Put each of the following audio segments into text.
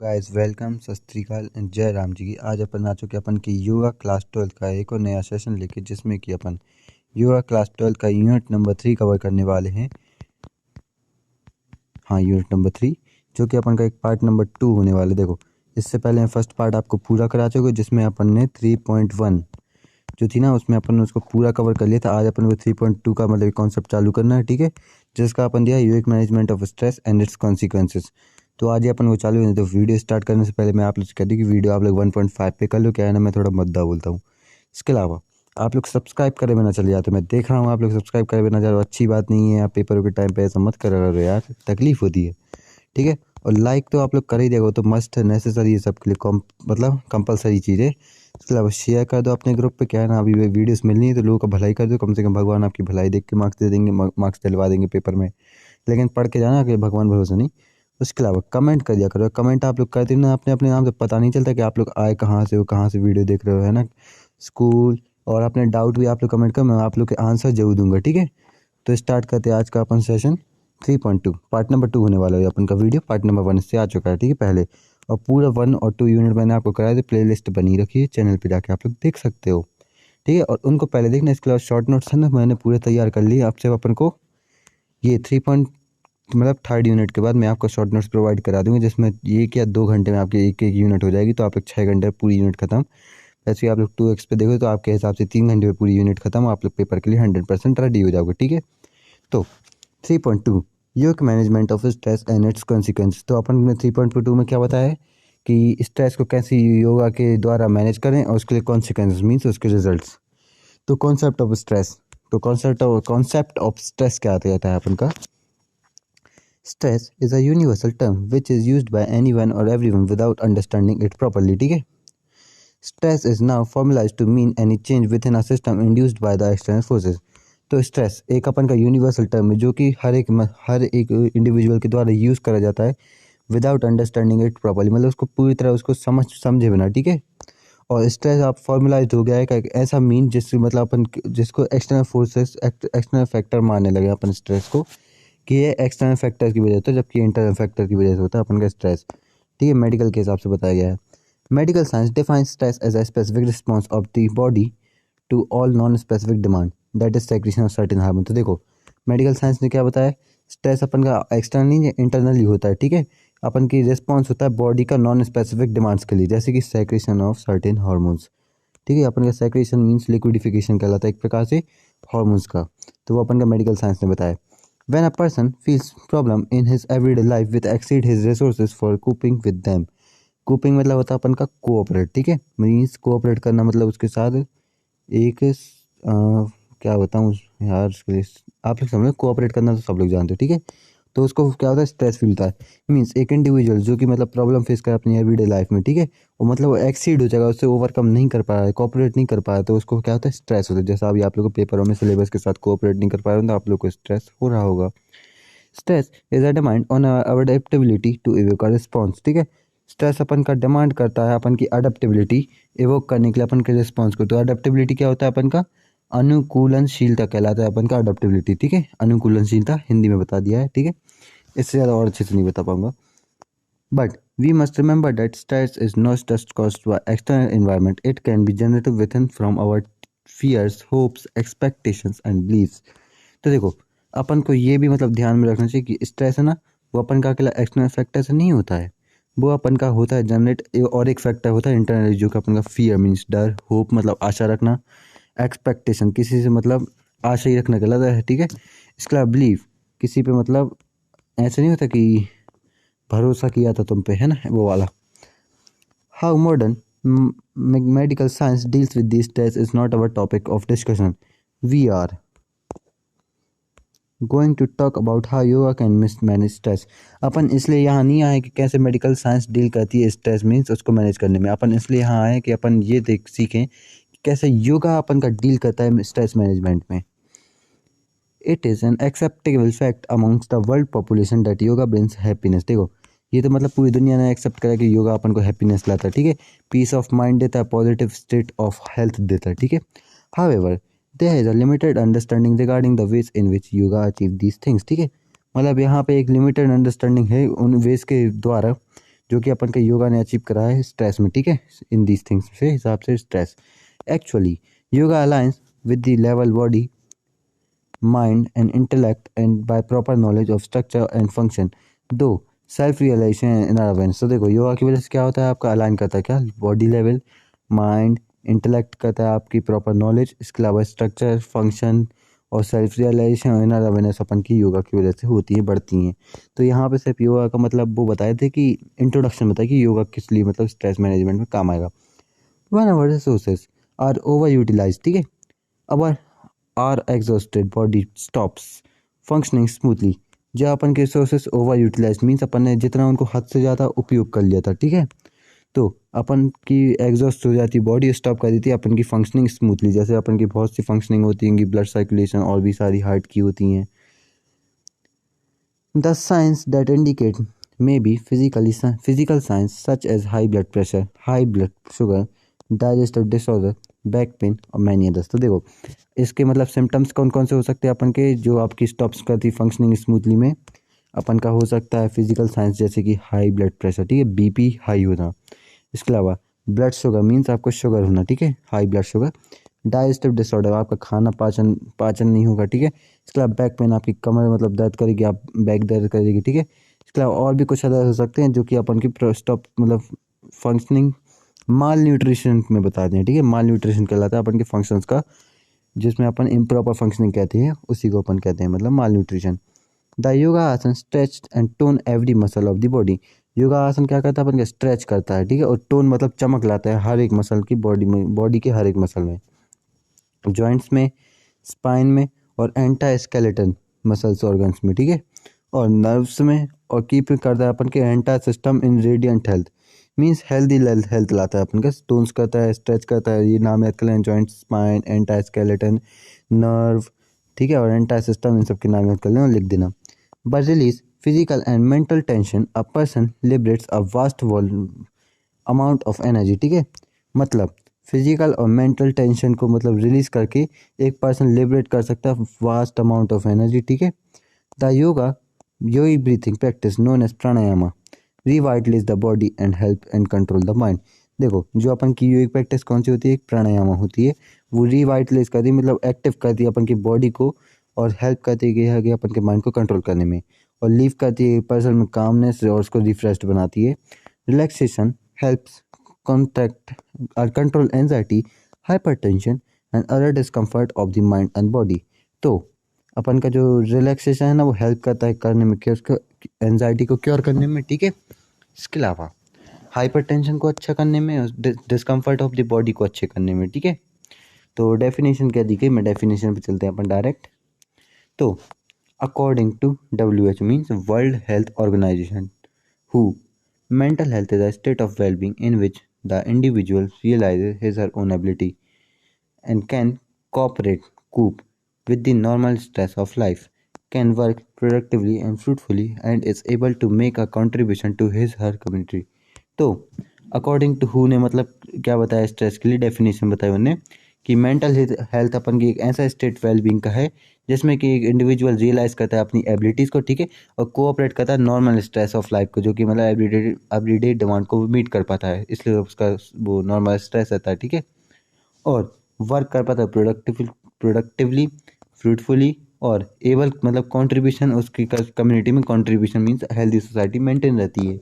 Guys welcome सत श्री अकाल and जय राम जी की। आज अपन आ चुके अपन की योगा क्लास 12 का एक और नया सेशन लेके, जिसमें कि अपन योगा क्लास 12 का यूनिट नंबर 3 कवर करने वाले हैं। हाँ, यूनिट नंबर 3 जो कि अपन का एक पार्ट नंबर 2 होने वाला। देखो, इससे पहले मैं फर्स्ट पार्ट आपको पूरा करा चुके, जिसमें अपन ने 3.1 जो थी ना, उसमें अपन ने उसको पूरा कवर कर लिया था। आज अपन को 3.2 का मतलब कॉन्सेप्ट चालू करना है, ठीक है, जिसका अपन दिया unique management of stress and it's consequences. तो आज ही अपन को चालू है। तो वीडियो स्टार्ट करने से पहले मैं आप लोग से कह दूँ कि वीडियो आप लोग 1.5 पे कर लो। क्या है ना, मैं थोड़ा मुद्दा बोलता हूँ। इसके अलावा आप लोग सब्सक्राइब करे बिना चले जाते। मैं देख रहा हूँ आप लोग सब्सक्राइब करे बिना जा रहे हो, अच्छी बात नहीं है। आप पेपरों के टाइम पे ऐसा मत करा करो यार, तकलीफ होती है, ठीक है। और लाइक तो आप लोग कर ही देगा, तो मस्ट है, नेसेसरी है सबके लिए, मतलब कंपलसरी चीज़ है। इसके अलावा शेयर कर दो अपने ग्रुप पे। क्या है ना, अभी वीडियोस मिलनी है तो लोगों का भलाई कर दो। कम से कम भगवान आपकी भलाई देख के मार्क्स दे देंगे, मार्क्स दिलवा देंगे पेपर में। लेकिन पढ़ के जाना कि भगवान भरोसा नहीं। उसके अलावा कमेंट कर दिया करो। कमेंट आप लोग करते ना, अपने अपने नाम से पता नहीं चलता कि आप लोग आए कहाँ से हो, कहाँ से वीडियो देख रहे हो, है ना। स्कूल और अपने डाउट भी आप लोग कमेंट करो, मैं आप लोग के आंसर जरूर दूंगा, ठीक है। तो स्टार्ट करते हैं आज का अपन सेशन 3.2 पार्ट नंबर 2 होने वाला है। अपन का वीडियो पार्ट नंबर 1 से आ चुका है, ठीक है पहले। और पूरा 1 और 2 यूनिट मैंने आपको कराया था, प्ले लिस्ट बनी रखी है, चैनल पे जाके आप लोग देख सकते हो, ठीक है। और उनको पहले देखना। इसके अलावा शॉर्ट नोट्स है ना, मैंने पूरे तैयार कर लिए आपसे। अपन को ये 3 मतलब थर्ड यूनिट के बाद मैं आपको शॉर्ट नोट्स प्रोवाइड करा दूंगा, जिसमें 1 या 2 घंटे में आपकी एक एक यूनिट हो जाएगी। तो आप लोग 6 घंटे पूरी यूनिट खत्म। वैसे आप लोग 2x पे देखो तो आपके हिसाब से 3 घंटे में पूरी यूनिट खत्म। आप लोग पेपर के लिए 100% रेडी हो जाओगे, ठीक है। तो 3.2 योग management of stress and it's consequence. तो अपन ने 3.2 में क्या बताया है कि स्ट्रेस को कैसे योगा के द्वारा मैनेज करें और उसके लिए कॉन्सिक्वेंस मीन्स उसके रिजल्ट्स। तो कॉन्सेप्ट ऑफ स्ट्रेस, तो कॉन्सेप्ट ऑफ स्ट्रेस क्या आता है अपन का। Stress is a universal term which is used by anyone और everyone without understanding it properly, ठीक है। Stress is now formalised to mean any change within a system induced by the external forces. तो stress एक अपन का universal term है, जो कि हर एक इंडिविजुअल के द्वारा यूज़ करा जाता है विदाउट अंडरस्टैंडिंग इट प्रॉपर्ली, मतलब उसको पूरी तरह उसको समझे बिना, ठीक है। और स्ट्रेस आप फॉर्मुलाइज हो गया है एक ऐसा मीन जिससे मतलब अपन जिसको एक्सटर्नल फोर्सेस एक्सटर्नल फैक्टर मानने लगे अपन स्ट्रेस को, कि ये एक्सटर्नल फैक्टर की वजह से होता है, जबकि इंटरनल फैक्टर की वजह से होता है अपन का स्ट्रेस, ठीक है। मेडिकल के हिसाब से बताया गया है। Medical science defines stress as a specific response of the body to all non specific demand that is secretion of certain hormone. तो देखो, मेडिकल साइंस ने क्या बताया, स्ट्रेस अपन का एक्सटर्नली इंटरनली होता है, ठीक है। अपन की रिस्पॉन्स होता है बॉडी का नॉन स्पेसिफिक डिमांड्स के लिए, जैसे कि सेक्रेशन ऑफ सर्टेन हार्मोन्स, ठीक है। अपन का सेक्रेशन मीन्स लिक्विडिफिकेशन कहलाता है एक प्रकार से हार्मोन्स का। तो वो अपन का मेडिकल साइंस ने बताया। When a person feels problem in his everyday life with exceed his resources for coping with them, coping मतलब होता है अपन का कोऑपरेट, ठीक है। मीन्स कोऑपरेट करना मतलब उसके साथ एक क्या बताऊँ यार, उसके लिए आप लोग समझो, कोऑपरेट करना तो सब लोग जानते हो, ठीक है। तो उसको क्या होता है, स्ट्रेस फील होता है। मीन्स एक इंडिविजुअल जो कि मतलब प्रॉब्लम फेस करे अपनी एवरीडे लाइफ में, ठीक है, वो मतलब वो एक्सीड हो जाएगा, उससे ओवरकम नहीं कर पा रहा है, कोऑपरेट नहीं कर पा रहा है, तो उसको क्या होता है, स्ट्रेस होता है। जैसा अभी आप लोगों को पेपरों में सिलेबस के साथ कोऑपरेट नहीं कर पा रहे हो, तो आप लोग को स्ट्रेस हो रहा होगा। Stress is a demand on adaptability to evoke a response, ठीक है। स्ट्रेस अपन का डिमांड करता है अपन की अडेप्टेबिलिटी इवोक करने के लिए अपन के रिस्पॉन्स को। तो अडेप्टेबिलिटी क्या होता है अपन का, अनुकूलनशीलता कहलाता है अपन का अडेप्टेबिलिटी, ठीक है। अनुकूलनशीलता हिंदी में बता दिया है, ठीक है। इससे ज़्यादा और अच्छे से नहीं बता पाऊंगा। But we must remember that stress is not just caused by external environment, it can be generated within from our fears, hopes, expectations and beliefs. तो देखो, अपन को ये भी मतलब ध्यान में रखना चाहिए कि स्ट्रेस है ना, वो अपन का अकेला एक्सटर्नल फैक्टर से नहीं होता है, वो अपन का होता है जनरेट, और एक फैक्टर होता है इंटरनल, जो कि अपन का फियर मीन्स डर, होप मतलब आशा रखना, एक्सपेक्टेशन किसी से मतलब आशा ही रखना कहलाता है, ठीक है। इसके अलावा बिलीव किसी पे मतलब ऐसा नहीं होता कि भरोसा किया था तुम पे, है ना, वो वाला। How modern medical science deals with this stress is not our topic of discussion. We are going to talk about how yoga can manage stress. अपन इसलिए यहाँ नहीं आए कि कैसे मेडिकल साइंस डील करती है स्ट्रेस मीन्स उसको मैनेज करने में। अपन इसलिए यहाँ आए कि अपन ये देख सीखें कि कैसे योगा अपन का डील करता है स्ट्रेस मैनेजमेंट में। It is an acceptable fact amongst the world population that yoga brings happiness. देखो, ये तो मतलब पूरी दुनिया ने एक्सेप्ट करा कि योगा अपन को हैप्पीनेस लाता है, ठीक है, पीस ऑफ माइंड देता है, पॉजिटिव स्टेट ऑफ हेल्थ देता है, ठीक है। However there is a limited understanding regarding the ways in which yoga achieve these things, ठीक है। मतलब यहाँ पे एक लिमिटेड अंडरस्टैंडिंग है उन वेज के द्वारा जो कि अपन का योगा ने अचीव करा है स्ट्रेस में, ठीक है, इन दीज थिंग्स से हिसाब से stress. Actually yoga aligns with the level body, mind and intellect and by proper knowledge of structure and function, दो सेल्फ रियलाइजेशन इन अवेयरनेस। तो देखो योगा की वजह से क्या होता है, आपका अलाइन करता है क्या, बॉडी लेवल, माइंड, इंटेलेक्ट करता है आपकी प्रॉपर नॉलेज, इसके अलावा स्ट्रक्चर, फंक्शन और सेल्फ रियलाइजेशन और इनर अवेयरनेस अपन की योगा की वजह से होती है, बढ़ती हैं। तो यहाँ पे सिर्फ योगा का मतलब वो बताए थे कि इंट्रोडक्शन बताया कि योगा किस लिए मतलब स्ट्रेस मैनेजमेंट में काम आएगा। When our resources are over utilise, ठीक है, our are exhausted body stops functioning smoothly. जब अपन के रिसोर्सेज ओवर यूटिलाइज मीन्स अपन ने जितना उनको हद से ज़्यादा उपयोग कर लिया था, ठीक है, तो अपन की एग्जॉस्ट हो जाती, बॉडी स्टॉप कर देती है, अपन की फंक्शनिंग स्मूथली। जैसे अपन की बहुत सी फंक्शनिंग होती हैं, ब्लड सर्कुलेशन और भी सारी हार्ट की होती हैं। The science that indicate may be physical science such as high blood pressure, high blood sugar, digestive disorder, back pain और मैनी अदर्स। तो देखो इसके मतलब सिम्टम्स कौन कौन से हो सकते हैं अपन के, जो आपकी स्टॉप्स करती फंक्शनिंग स्मूथली में। अपन का हो सकता है फिजिकल साइंस जैसे कि हाई ब्लड प्रेशर, ठीक है, बीपी हाई होना। इसके अलावा ब्लड शुगर मीन्स आपको शुगर होना, ठीक है, high blood sugar. Digestive disorder, आपका खाना पाचन नहीं होगा, ठीक है। इसके अलावा बैक पेन, आपकी कमर मतलब दर्द करेगी, आप बैक दर्द करेगी, ठीक है। इसके अलावा और भी कुछ अदर हो सकते हैं जो कि अपन की स्टॉप मतलब फंक्शनिंग माल न्यूट्रिशन में बताते हैं, ठीक है। माल न्यूट्रिशन कहलाता है अपन के फंक्शंस का, जिसमें अपन इम्प्रॉपर फंक्शनिंग कहते हैं, उसी को अपन कहते हैं मतलब माल न्यूट्रिशन। द योगा आसन stretch and tone every muscle of the body. Yoga आसन क्या करता है, अपन का स्ट्रेच करता है, ठीक है, और टोन मतलब चमक लाता है हर एक मसल की बॉडी में, बॉडी के हर एक मसल में, जॉइंट्स में, स्पाइन में और एंटा स्केलेटन मसल्स ऑर्गन्स में, ठीक है, और नर्व्स में, और कीप करता है अपन के एंटा system in radiant health means healthy health लाता है अपन का। टोन्स करता है, स्ट्रेच करता है, ये नाम याद कर लें, जॉइंट, स्पाइन, एंटा स्केलेटन, नर्व, ठीक है, और एंटा सिस्टम, इन सब के नाम याद कर लें और लिख देना। By release physical and mental tension a person liberates a vast amount of energy, ठीक है, मतलब फिजिकल और मेंटल टेंशन को मतलब रिलीज करके एक पर्सन लिबरेट कर सकता है वास्ट अमाउंट ऑफ एनर्जी, ठीक है। The yogi breathing practice known as pranayama revitalize the body and help and control the mind. देखो जो अपन की योगिक प्रैक्टिस कौन सी होती है, एक प्राणायामा होती है, वो रिवाइटलाइज करती है मतलब एक्टिव करती है अपन की बॉडी को, और हेल्प करती है कि अपन के माइंड को कंट्रोल करने में, और लीव करती है पर्सन में कामनेस और उसको रिफ्रेश बनाती है। रिलैक्सेशन हेल्प्स कॉन्ट्रैक्ट और control anxiety, hypertension and other discomfort of the mind and body. तो अपन का जो रिलैक्सेशन है ना, वो हेल्प करता है करने में, क्या उसको एंजाइटी को क्योर करने में, ठीक है। इसके अलावा हाइपरटेंशन को अच्छा करने में, डिस्कम्फर्ट ऑफ द बॉडी को अच्छे करने में, ठीक है। तो डेफिनेशन क्या दी गई, मैं डेफिनेशन पे चलते हैं अपन डायरेक्ट। तो according to WHO means world health organization, who mental health is a state of well-being in which the individual realizes his or her own ability and can cope with the normal stress of life, can work productively and fruitfully, and is able to make a contribution to his or her community। तो according to who ने मतलब क्या बताया stress के लिए, definition बताई उन्होंने कि मेंटल हेल्थ अपन की एक ऐसा स्टेट वेलबींग का है जिसमें कि एक इंडिविजुअल रियलाइज करता है अपनी एबिलिटीज़ को, ठीक है, और कोऑपरेट करता है नॉर्मल स्ट्रेस ऑफ लाइफ को, जो कि मतलब एवरीडे डिमांड को मीट कर पाता है, इसलिए उसका वो नॉर्मल स्ट्रेस रहता है, ठीक है, और वर्क कर पाता है प्रोडक्टिवली, फ्रूटफुली, और एबल मतलब कंट्रीब्यूशन उसकी कम्युनिटी में, contribution means healthy society maintain रहती है।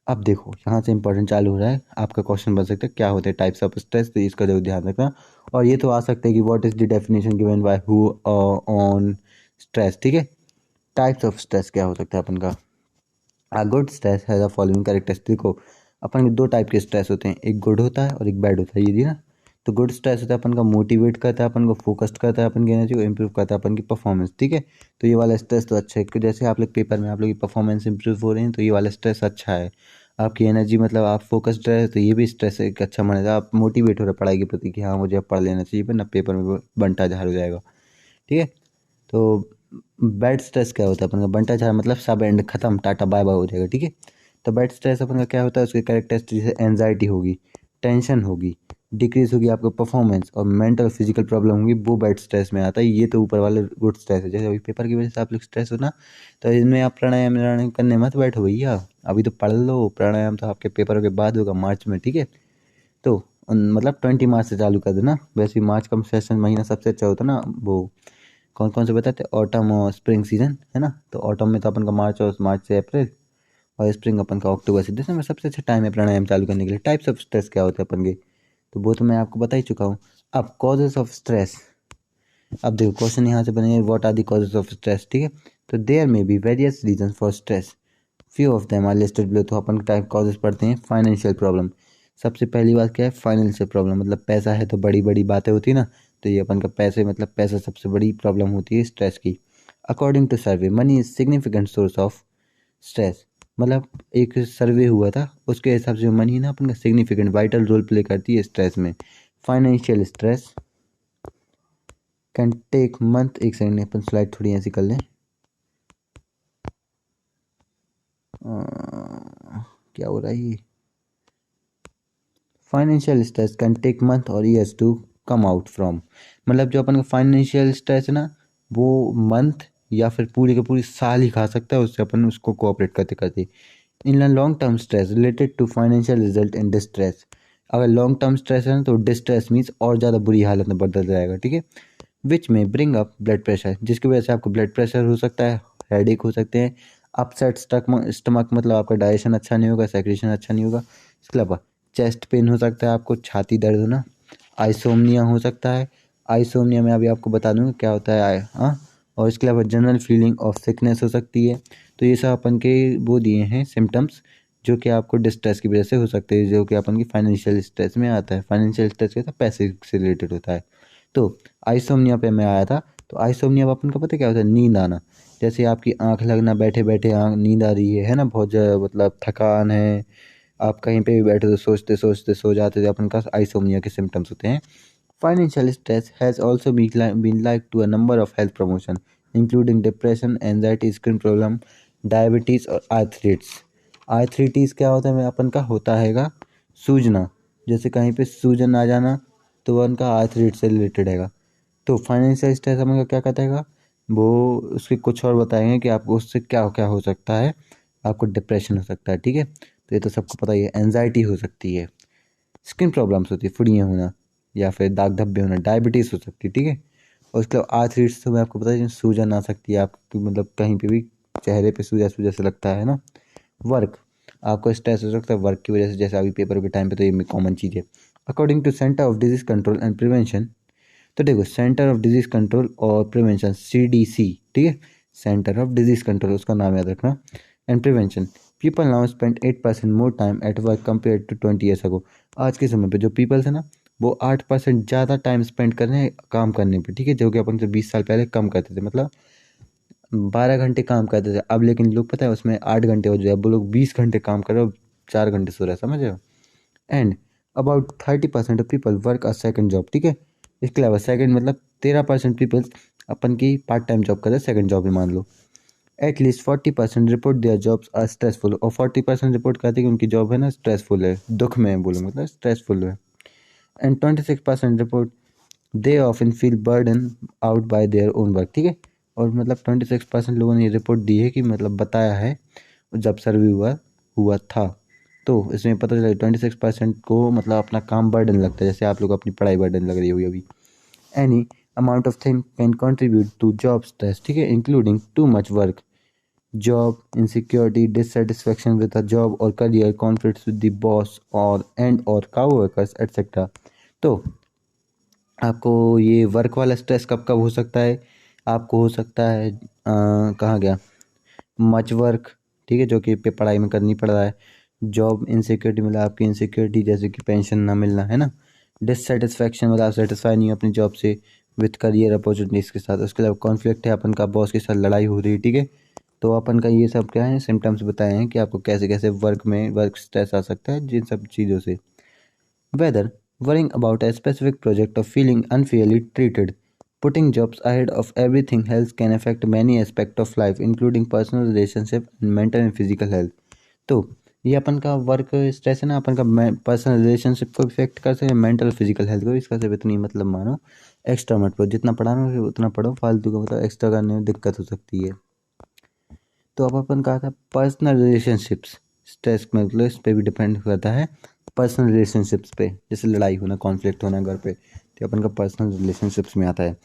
अब देखो यहाँ से इंपॉर्टेंट चालू हो रहा है, आपका क्वेश्चन बन सकता है क्या होते हैं टाइप्स ऑफ स्ट्रेस, तो इसका जरूर ध्यान रखना। और ये तो आ सकता है कि what is the definition given by who on stress, ठीक है। टाइप्स ऑफ स्ट्रेस क्या हो सकता है अपन का, a good stress has a following characteristic. देखो अपन के दो टाइप के स्ट्रेस होते हैं, एक गुड होता है और एक बैड होता है, ये दी ना। तो गुड स्ट्रेस होता है अपन का मोटिवेट करता है, अपन को फोकस्ड करता है, अपन की एनर्जी को इंप्रूव करता है, अपन की परफॉर्मेंस, ठीक है। तो ये वाला स्ट्रेस तो अच्छा है कि जैसे आप लोग पेपर में आप लोग की परफॉर्मेंस इंप्रूव हो रही है, तो ये वाला स्ट्रेस अच्छा है। आपकी एनर्जी मतलब आप फोकस्ड रहे, तो ये भी स्ट्रेस एक अच्छा मानेगा। आप मोटिवेट हो रहे पढ़ाई के प्रति कि हाँ मुझे अब पढ़ लेना चाहिए, पर ना पेपर में बंटा झाड़ हो जाएगा, ठीक है। तो बैड स्ट्रेस क्या होता है अपन का, बंटा झाड़ मतलब सब एंड खत्म, टाटा बाय बाय हो जाएगा, ठीक है। तो बैड स्ट्रेस अपन का क्या होता है, उसके कैरेक्टरिस्टिक जैसे एनजाइटी होगी, टेंशन होगी, डिक्रीज होगी आपका परफॉर्मेंस, और मेंटल फिजिकल प्रॉब्लम होगी, वो बैड स्ट्रेस में आता है। ये तो ऊपर वाले गुड स्ट्रेस है। जैसे अभी पेपर की वजह से आप लोग स्ट्रेस हो ना, तो इसमें आप प्राणायाम व्यायाम करने मत बैठो भैया, अभी तो पढ़ लो। प्राणायाम तो आपके पेपरों के बाद होगा मार्च में, ठीक है। तो मतलब 20 मार्च से चालू कर देना। वैसे ही मार्च का सेशन महीना सबसे अच्छा होता है ना। वो कौन कौन से बताते हैं, ऑटम और स्प्रिंग सीजन है ना। तो ऑटम में तो अपन का मार्च, और मार्च से अप्रैल, और स्प्रिंग अपन का अक्टूबर से दिसंबर। सबसे अच्छा टाइम है प्राणायाम चालू करने के लिए। टाइप्स ऑफ स्ट्रेस क्या होते हैं अपन के, तो वो तो मैं आपको बता ही चुका हूँ। अब कॉजेज ऑफ स्ट्रेस, अब देखो क्वेश्चन यहाँ से बने, what are the causes of stress, ठीक है। तो there may be various reason for stress, few of them are listed below. तो अपन टाइप कॉजेज पढ़ते हैं। फाइनेंशियल प्रॉब्लम, सबसे पहली बात क्या है, फाइनेंशियल प्रॉब्लम, मतलब पैसा है तो बड़ी बड़ी बातें होती है ना। तो ये अपन का पैसे, मतलब पैसा सबसे बड़ी प्रॉब्लम होती है स्ट्रेस की। According to survey, money is significant source of stress, मतलब एक सर्वे हुआ था उसके हिसाब से मनी ना अपन का सिग्निफिकेंट वाइटल रोल प्ले करती है स्ट्रेस में। Financial stress can take month, एक सेकंड अपन स्लाइड थोड़ी ऐसी कर लें। क्या हो रहा है ये, financial stress can take month और years to come out from, मतलब जो अपन का फाइनेंशियल स्ट्रेस है ना, वो मंथ या फिर पूरी के पूरी साल ही खा सकता है, उससे अपन उसको कोऑपरेट करते करते। In long term stress related to financial result in distress, अगर लॉन्ग टर्म स्ट्रेस है ना तो डिस्ट्रेस मीन्स और ज़्यादा बुरी हालत में बदल जाएगा, ठीक है। विच में ब्रिंग अप ब्लड प्रेशर, जिसकी वजह से आपको ब्लड प्रेशर हो सकता है, हेडेक हो सकते हैं, अपसेट स्टमक, मतलब आपका डाइजेशन अच्छा नहीं होगा, सेक्रेशन अच्छा नहीं होगा। इसके अलावा चेस्ट पेन हो सकता है, आपको छाती दर्द होना, आइसोमनिया हो सकता है। आइसोमनिया में अभी आपको बता दूंगा क्या होता है हाँ। और इसके अलावा जनरल फीलिंग ऑफ सिकनेस हो सकती है। तो ये सब अपन के वो दिए हैं सिम्टम्स, जो कि आपको डिस्ट्रेस की वजह से हो सकते हैं, जो कि अपन की फाइनेंशियल स्ट्रेस में आता है। फाइनेंशियल स्ट्रेस क्या था, पैसे से रिलेटेड होता है। तो आइसोमनिया पे मैं आया था। तो आइसोमनिया अपन का पता क्या होता है, नींद आना। जैसे आपकी आंख लगना, बैठे बैठे आँख नींद आ रही है ना, बहुत ज़्यादा, मतलब थकान है, आप कहीं पे भी बैठे तो सोचते सोचते सो जाते, तो अपन का आइसोमनिया के सिम्टम्स होते हैं। Financial stress has also been like to a number of health promotion including depression, anxiety, skin problem, diabetes और आर्थराइटिस। आर्थराइटिस क्या होता है, अपन का होता हैगा सूजना, जैसे कहीं पे सूजन आ जाना, तो वह उनका आर्थराइटिस से रिलेटेड हैगा। तो फाइनेंशियल स्ट्रेस अपन का क्या कहता है, वो उसके कुछ और बताएंगे कि आपको उससे क्या क्या हो सकता है। आपको डिप्रेशन हो सकता है, ठीक है। तो ये तो सबको पता ही है। एनजाइटी हो सकती है, स्किन प्रॉब्लम्स होती है, फुड़ियाँ होना या फिर दाग धब्बे होना, डायबिटीज़ हो सकती है, ठीक है। और उसके अलावा आर्थराइटिस तो मैं आपको पता है सूजन आ सकती है आपको, मतलब कहीं पे भी चेहरे पे सूजा सूजा से लगता है ना। वर्क, आपको स्ट्रेस हो सकता है वर्क की वजह से, जैसे अभी पेपर के टाइम पे, तो ये कॉमन चीज़ है। According to centre of disease control and prevention, तो देखो सेंटर ऑफ डिजीज कंट्रोल और प्रिवेंशन, CDC, ठीक है। सेंटर ऑफ डिजीज कंट्रोल, उसका नाम याद रखना, and prevention, people now spend 8% more time at work compare to 20 years ago. आज के समय पे जो पीपल्स है ना, वो 8% ज़्यादा टाइम स्पेंड कर रहे हैं काम करने पे, ठीक है, जो कि अपन से 20 साल पहले कम करते थे, मतलब 12 घंटे काम करते थे। अब लेकिन लोग पता है उसमें 8 घंटे हो जाए, अब वो लोग 20 घंटे काम कर रहे हो, 4 घंटे सो रहे हैं, समझ रहे हो। And about 30% of people work a second job, ठीक है। इसके अलावा सेकंड मतलब 13% पीपल्स अपन की पार्ट टाइम जॉब कर रहे हैं, सेकंड जॉब ही मान लो। At least 40% report their jobs are stressful, और 40% रिपोर्ट करते हैं कि उनकी जॉब है ना स्ट्रेसफुल है, दुख में बोलो मतलब स्ट्रेसफुल है। And 26% report they often feel burden out by their own work, ठीक है। और मतलब 26% लोगों ने ये रिपोर्ट दी है कि मतलब बताया है जब सर्वे हुआ हुआ था, तो इसमें पता चला 26% को मतलब अपना काम बर्डन लगता है, जैसे आप लोग अपनी पढ़ाई बर्डन लग रही होगी अभी। Any amount of thing can contribute to job stress, ठीक है, including too much work, job insecurity, dissatisfaction with a job or career, conflicts with the boss or and or co-workers etc। तो आपको ये work वाला stress कब कब हो सकता है, आपको हो सकता है कहाँ गया, मच वर्क, ठीक है, जो कि पे पढ़ाई में करनी पड़ रहा है। जॉब इनसिक्योरिटी मतलब आपकी इनसिक्योरिटी, जैसे कि पेंशन ना मिलना है ना। डिससेटिस्फैक्शन मतलब आप सेटिस्फाई नहीं हो अपनी जॉब से, विथ करियर अपॉर्चुनिटीज़ के साथ। उसके अलावा कॉन्फ्लिक्ट है, अपन का बॉस के साथ लड़ाई हो रही है, ठीक है। तो अपन का ये सब क्या है, सिम्टम्स बताए हैं कि आपको कैसे कैसे वर्क में वर्क स्ट्रेस आ सकता है जिन सब चीज़ों से। Whether worrying about a specific project or feeling unfairly treated, putting jobs ahead of everything else can affect many aspects of life including personal relationship and mental and physical health। तो ये अपन का work stress है ना, अपन का personal relationship को effect कर सकते हैं, मेंटल फिजिकल हेल्थ को। इसका सिर्फ इतनी मतलब मानो, एक्स्ट्रा मत पढ़ो, जितना पढ़ाना है उतना पढ़ो, फालतू का मतलब एक्स्ट्रा करने में दिक्कत हो सकती है। तो अब अपन कहा था पर्सनल रिलेशनशिप्स स्ट्रेस में, मतलब इस पे भी डिपेंड करता है, पर्सनल रिलेशनशिप्स पे, जैसे लड़ाई होना, कॉन्फ्लिक्ट होना घर पे, तो अपन का पर्सनल रिलेशनशिप्स में आता है।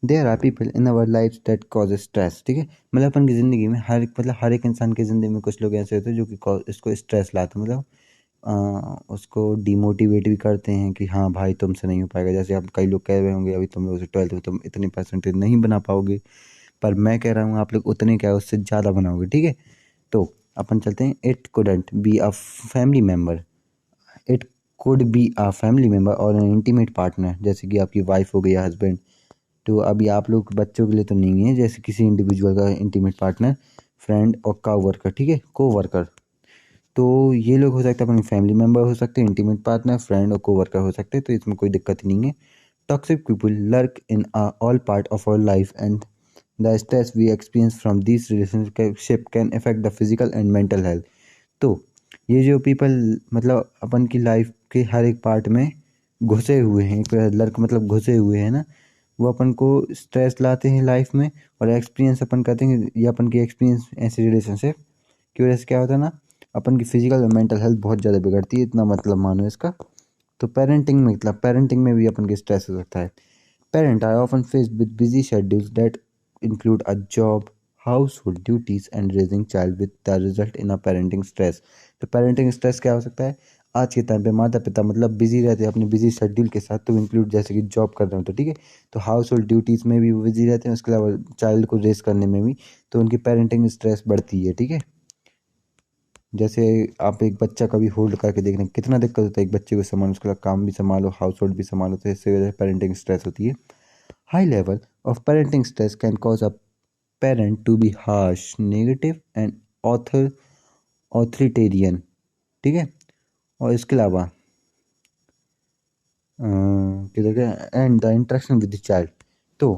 There are people in our life that cause stress, ठीक है, मतलब अपन की ज़िंदगी में हर एक इंसान की ज़िंदगी में कुछ लोग ऐसे होते हैं जो कि इसको स्ट्रेस लाते हैं, मतलब उसको डिमोटिवेट भी करते हैं कि हाँ भाई तुमसे नहीं हो पाएगा। जैसे आप कई लोग कह रहे होंगे अभी तुम लोग 12th में तुम इतनी परसेंटेज नहीं बना पाओगे, पर मैं कह रहा हूँ आप लोग उतने क्या उससे ज़्यादा बनाओगे, ठीक है। तो अपन चलते हैं, it couldn't be a family member, it could be a family member और एन इंटीमेट पार्टनर, जैसे कि आपकी वाइफ हो गई या हस्बैंड। तो अभी आप लोग बच्चों के लिए तो नहीं है, जैसे किसी इंडिविजुअल का इंटीमेट पार्टनर, फ्रेंड और का वर्कर, ठीक है, को वर्कर। तो ये लोग हो सकते हैं अपनी फैमिली मेम्बर हो सकते हैं, इंटीमेट पार्टनर, फ्रेंड और को वर्कर हो सकते हैं, तो इसमें कोई दिक्कत नहीं है। Toxic people lurk in all part of our life and the stress we experience from this relationship can affect the physical and mental health. तो ये जो पीपल मतलब अपन की लाइफ के हर एक पार्ट में घुसे हुए हैं, एक लर्क मतलब घुसे हुए हैं ना, वो अपन को स्ट्रेस लाते हैं लाइफ में, और एक्सपीरियंस अपन कहते हैं कि ये अपन की एक्सपीरियंस ऐसी रिलेशनशिप की वजह से क्या होता है ना, अपन की फिजिकल और मेंटल हेल्थ बहुत ज़्यादा बिगड़ती है, इतना मतलब मानो इसका। तो पेरेंटिंग में मतलब पेरेंटिंग में भी अपन के स्ट्रेस हो सकता है। Parent are often faced with busy schedules that include a job, household duties and raising child with the result in a parenting stress। तो पेरेंटिंग स्ट्रेस क्या हो सकता है, आज के टाइम पे माता पिता मतलब बिजी रहते हैं अपने बिजी शेड्यूल के साथ, तो इंक्लूड जैसे कि जॉब कर रहे हो तो ठीक है, तो हाउस होल्ड ड्यूटीज़ में भी वो बिजी रहते हैं, उसके अलावा चाइल्ड को रेस करने में भी, तो उनकी पेरेंटिंग स्ट्रेस बढ़ती है, ठीक है। जैसे आप एक बच्चा कभी होल्ड करके देख रहे हैं, कितना दिक्कत होता है एक बच्चे को संभालो, उसके अलावा काम भी संभालो, हाउस होल्ड भी संभालो, तो इससे वजह से पेरेंटिंग स्ट्रेस होती है। High level of parenting stress can cause a parent to be harsh, negative and authoritarian, ठीक है। और इसके अलावा किधर गया, and the interaction with the child. तो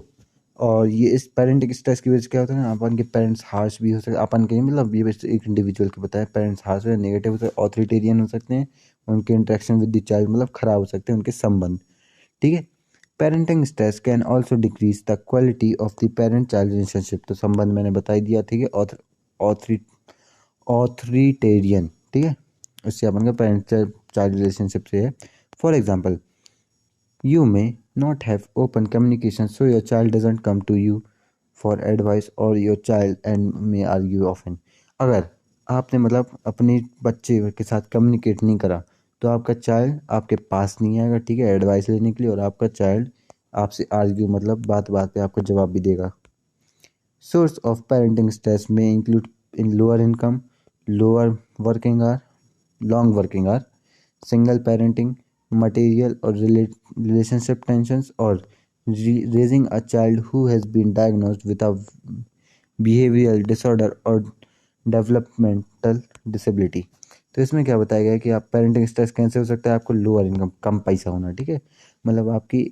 और ये इस पेरेंटिंग स्ट्रेस की वजह से क्या होता है ना, अपन के पेरेंट्स हार्श भी हो सकते हैं, अपन के मतलब ये बस एक इंडिविजुअल के बताया, पेरेंट्स हार्श है, नेगेटिव हो सकते हैं, ऑथोरिटेरियन हो सकते हैं, उनके इंटरेक्शन विद द चाइल्ड मतलब खराब हो सकते हैं उनके संबंध, ठीक है। Parenting stress can also decrease the quality of the parent child relationship, तो संबंध मैंने बता ही दिया, ठीक है। ऑथोरिटेरियन, ठीक है, उससे अपन का पेरेंट चाइल्ड रिलेशनशिप से है। For example, you may not have open communication so your child doesn't come to you for advice और your child and may argue often. अगर आपने मतलब अपने बच्चे के साथ कम्युनिकेट नहीं करा, तो आपका चाइल्ड आपके पास नहीं आएगा, ठीक है, एडवाइस लेने के लिए, और आपका चाइल्ड आपसे आर्ग्यू मतलब बात बात पे आपको जवाब भी देगा। Source of parenting stress may include in lower income, lower working hour, long working hour, single parenting, material or relationship tensions, or raising a child who has been diagnosed with a behavioral disorder or developmental disability. तो इसमें क्या बताया गया है कि आप parenting stress कैसे हो सकता है, आपको लोअर इनकम, कम पैसा होना, ठीक है, मतलब आपकी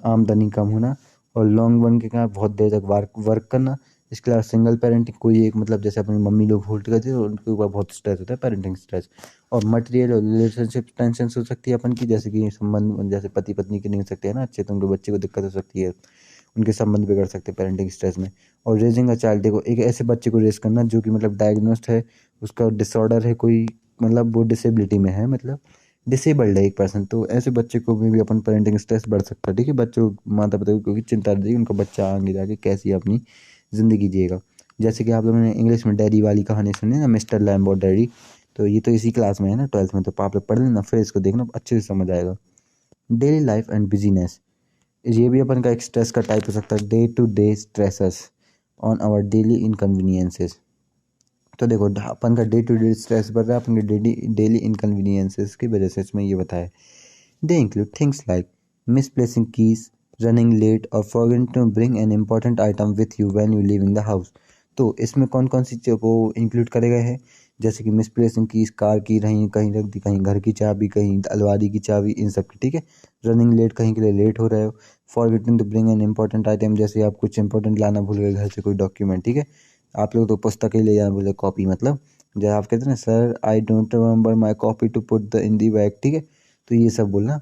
आमदनी कम होना, और लॉन्ग रन के क्या बहुत देर तक वर्क करना। इसके अलावा सिंगल पेरेंटिंग, कोई एक मतलब जैसे अपनी मम्मी लोग होल्ड करती है तो उनके ऊपर बहुत स्ट्रेस होता है, पेरेंटिंग स्ट्रेस। और मटेरियल और रिलेशनशिप टेंशन हो सकती है अपन की, जैसे कि संबंध जैसे पति पत्नी के नहीं हो सकते हैं ना अच्छे, तो उनके बच्चे को दिक्कत हो सकती है, उनके संबंध बिगड़ सकते हैं पेरेंटिंग स्ट्रेस में। और रेजिंग अ चाइल्ड, देखो एक ऐसे बच्चे को रेस करना जो कि मतलब डायग्नोस्ड है, उसका डिसऑर्डर है कोई, मतलब वो डिसेबिलिटी में है, मतलब डिसेबल्ड है एक पर्सन, तो ऐसे बच्चे को भी अपन पेरेंटिंग स्ट्रेस बढ़ सकता है, ठीक है। बच्चों माता पिता को क्योंकि चिंता रहती है उनका बच्चा आगे जाके कैसी अपनी ज़िंदगी जिएगा। जैसे कि आप लोगों ने इंग्लिश में डैडी वाली कहानी सुनी ना, मिस्टर लैम्ब और डैडी, तो ये तो इसी क्लास में है ना, 12th में, तो आप लोग पढ़ लेना, फिर इसको देखना अच्छे से समझ आएगा। डेली लाइफ एंड बिजीनेस, ये भी अपन का एक स्ट्रेस का टाइप हो सकता है, day to day stresses on our daily inconveniences. तो देखो अपन का डे टू डे स्ट्रेस बढ़ रहा है अपन के डेली इनकन्वीनियंसेस की वजह से, इसमें ये बताया they include things like misplacing keys, running late और forgetting to bring an important item with you when you living the house. तो इसमें कौन कौन सी चीज़ को इंक्लूड करे गए हैं, जैसे कि मिसप्लेसिंग कीज, कार की रही कहीं रख दी, कहीं घर की चाबी, कहीं अलमारी की चाबी, इन सब की, ठीक है। रनिंग लेट, कहीं के लिए लेट हो रहे हो। Forgetting to bring an important item, जैसे आप कुछ इंपॉर्टेंट लाना भूल गए घर से, कोई डॉक्यूमेंट, ठीक है। आप लोग तो पुस्तक ही ले जाना भूल गए, कॉपी मतलब, जब आप कहते हैं ना sir I don't remember my copy to put the in the bag, ठीक है, तो ये सब बोलना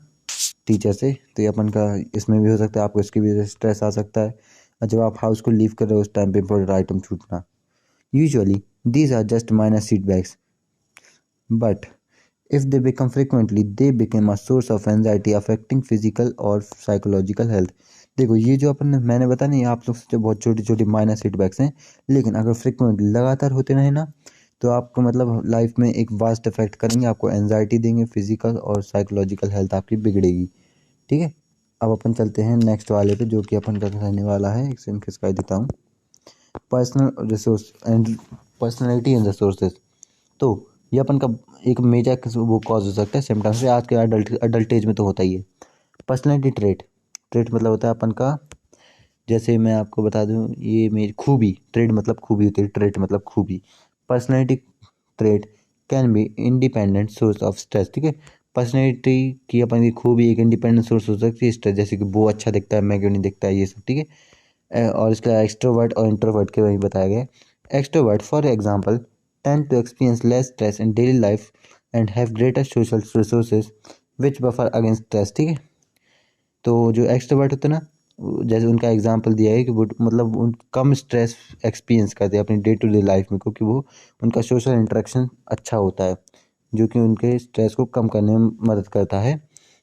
टीचर से। तो ये अपन का इसमें भी हो सकता है, आपको इसकी वजह से स्ट्रेस आ सकता है। और जब आप हाउस को लीव कर रहे हो उस टाइम पे इंपॉर्टेंट आइटम छूटना। Usually these are just minor setbacks, but if they become frequently they become a source of anxiety affecting physical और psychological health। देखो ये जो अपन मैंने बताया नहीं, आप लोग सोचे बहुत छोटी छोटी माइनर सेटबैक्स हैं, लेकिन अगर फ्रिक्वेंटली लगातार होते रहे ना तो आपको मतलब लाइफ में एक वास्ट इफेक्ट करेंगे, आपको एनजाइटी देंगे, फिजिकल और साइकोलॉजिकल हेल्थ आपकी बिगड़ेगी। ठीक है, अब अपन चलते हैं नेक्स्ट वाले पे, जो कि अपन का रहने वाला है, एक सेकंड खिसका देता हूँ, personal resource and personality and resources. तो ये अपन का एक मेजर वो कॉज हो सकता है सिम्टम्स से, आज के अडल्ट एज में तो होता ही है। पर्सनैलिटी ट्रेट, ट्रेट मतलब होता है अपन का, जैसे मैं आपको बता दूं, ये मेरी खूबी, ट्रेट मतलब खूबी होती है, ट्रेट मतलब खूबी। Personality trait can be independent source of stress, ठीक है। पर्सनैलिटी की अपन की खूबी एक इंडिपेंडेंट सोर्स हो सकती है स्ट्रेस, जैसे कि वो अच्छा दिखता है मैं क्यों नहीं दिखता है, ये सब, ठीक है। और इसके अलावा एक्सट्रोवर्ट और इंट्रोवर्ट के वही बताया गया है। Extrovert for example tend to experience less stress in daily life and have greater social resources which buffer against stress, ठीक है। तो जो एक्सट्रोवर्ट होते हैं ना, जैसे उनका एग्जांपल दिया है कि वो मतलब उन कम स्ट्रेस एक्सपीरियंस करते हैं अपनी डे टू डे लाइफ में, क्योंकि वो उनका सोशल इंटरेक्शन अच्छा होता है, जो कि उनके स्ट्रेस को कम करने में मदद करता है।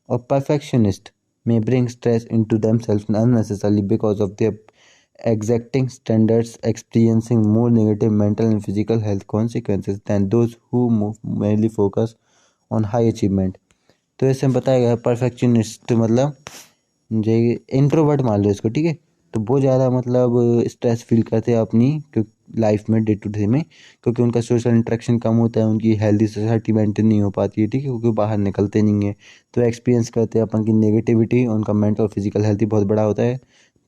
और perfectionist may bring stress into themselves unnecessarily because of their exacting standards, experiencing more negative mental and physical health consequences than those who mainly focus on high achievement। तो ऐसे में बताया गया है परफेक्शनिस्ट मतलब जो इंट्रोवर्ट मान लो इसको, ठीक है, तो वो ज़्यादा मतलब स्ट्रेस फील करते हैं अपनी लाइफ में डे टू डे में, क्योंकि उनका सोशल इंटरेक्शन कम होता है, उनकी हेल्दी सोसाइटी मेंटेन नहीं हो पाती है, ठीक है, क्योंकि बाहर निकलते नहीं है, तो एक्सपीरियंस करते हैं अपन की नेगेटिविटी, उनका मेंटल फिजिकल हेल्थ ही बहुत बड़ा होता है,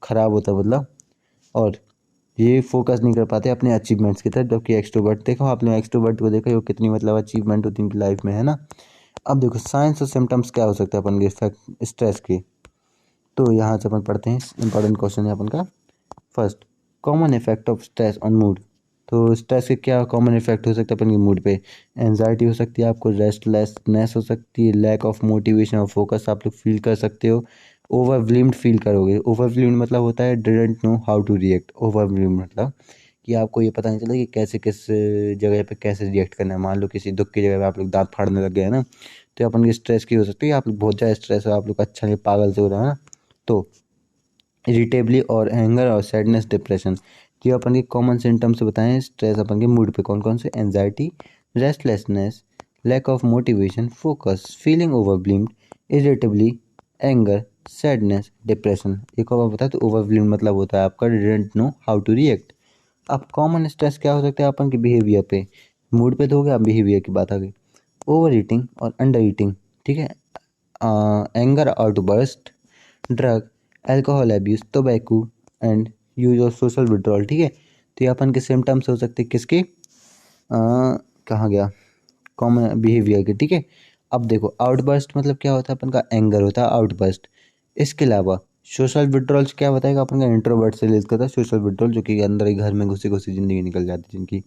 ख़राब होता है मतलब। और ये फोकस नहीं कर पाते अपने अचीवमेंट्स की तरफ, जबकि एक्सट्रोवर्ट देखो, आपने एक्सट्रोवर्ट को देखा वो कितनी मतलब अचीवमेंट होती है उनकी लाइफ में, है ना। अब देखो साइंस और सिम्टम्स क्या हो सकता है अपन के इफेक्ट स्ट्रेस के। तो यहाँ से अपन पढ़ते हैं, इंपॉर्टेंट क्वेश्चन है अपन का। First, common effect of stress on mood. तो स्ट्रेस के क्या कॉमन इफेक्ट हो सकता है अपन के मूड पे। एनजाइटी हो सकती है आपको, रेस्टलेसनेस हो सकती है, लैक ऑफ मोटिवेशन और फोकस आप लोग फील कर सकते हो, ओवरव्हेल्म्ड फील करोगे। ओवरव्हेल्म्ड मतलब होता है didn't know how to react. Overwhelmed मतलब कि आपको ये पता नहीं चला कि कैसे किस जगह पे कैसे रिएक्ट करना है। मान लो किसी दुख की जगह पे आप लोग दांत फाड़ने लग गए हैं ना, तो अपन की स्ट्रेस की हो सकती है, आप लोग बहुत ज़्यादा स्ट्रेस है, आप लोग अच्छा नहीं पागल से हो रहा है ना। तो इरिटेबली और एंगर और सैडनेस, डिप्रेशन, ये अपन के कॉमन सिम्टम्स बताएं स्ट्रेस अपन के मूड पे कौन कौन से। Anxiety, restlessness, lack of motivation, focus, feeling overwhelmed, irritably, anger, sadness, depression. एक और बताए तो ओवरव्हेल्म्ड मतलब होता है आपका didn't know how to react. अब कॉमन स्ट्रेस क्या हो सकता है अपन के बिहेवियर पे, मूड पे तो हो गया, बिहेवियर की बात आ गई। ओवर ईटिंग और अंडर ईटिंग, ठीक है, anger outburst, drug, alcohol abuse, tobacco and use of social withdrawal, ठीक है। तो ये अपन के सिम्टम्स हो सकते हैं किसके, कहाँ गया, कॉमन बिहेवियर के, ठीक है। अब देखो आउटबर्स्ट मतलब क्या होता है अपन का, एंगर होता है आउटबर्स्ट। इसके अलावा सोशल विड्रॉल क्या बताएगा अपन का, इंट्रोवर्ट से रिलेट करता है सोशल विड्रॉल, जो कि अंदर ही घर में घुसी घुसी जिंदगी निकल जाती है जिनकी।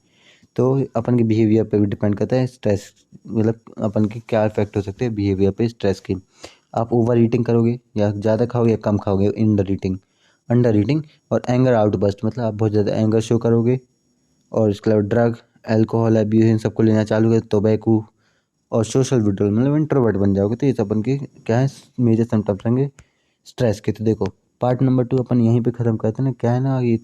तो अपन के बिहेवियर पे भी डिपेंड करता है स्ट्रेस, मतलब अपन के क्या इफेक्ट हो सकते हैं बिहेवियर पे स्ट्रेस के। आप ओवर ईटिंग करोगे या ज़्यादा खाओगे या कम खाओगे, अंडर ईटिंग और एंगर आउटबर्स्ट मतलब आप बहुत ज़्यादा एंगर शो करोगे। और इसके अलावा ड्रग, अल्कोहल एब्यूज इन सबको लेना चालू कर, टोबैको और सोशल विड्रॉल मतलब इंट्रोवर्ट बन जाओगे। तो ये सब अपन के क्या है मेजर सिम्टम्स रहेंगे स्ट्रेस के। तो देखो पार्ट नंबर 2 अपन यहीं पे ख़त्म करते हैं ना, क्या है ना, ये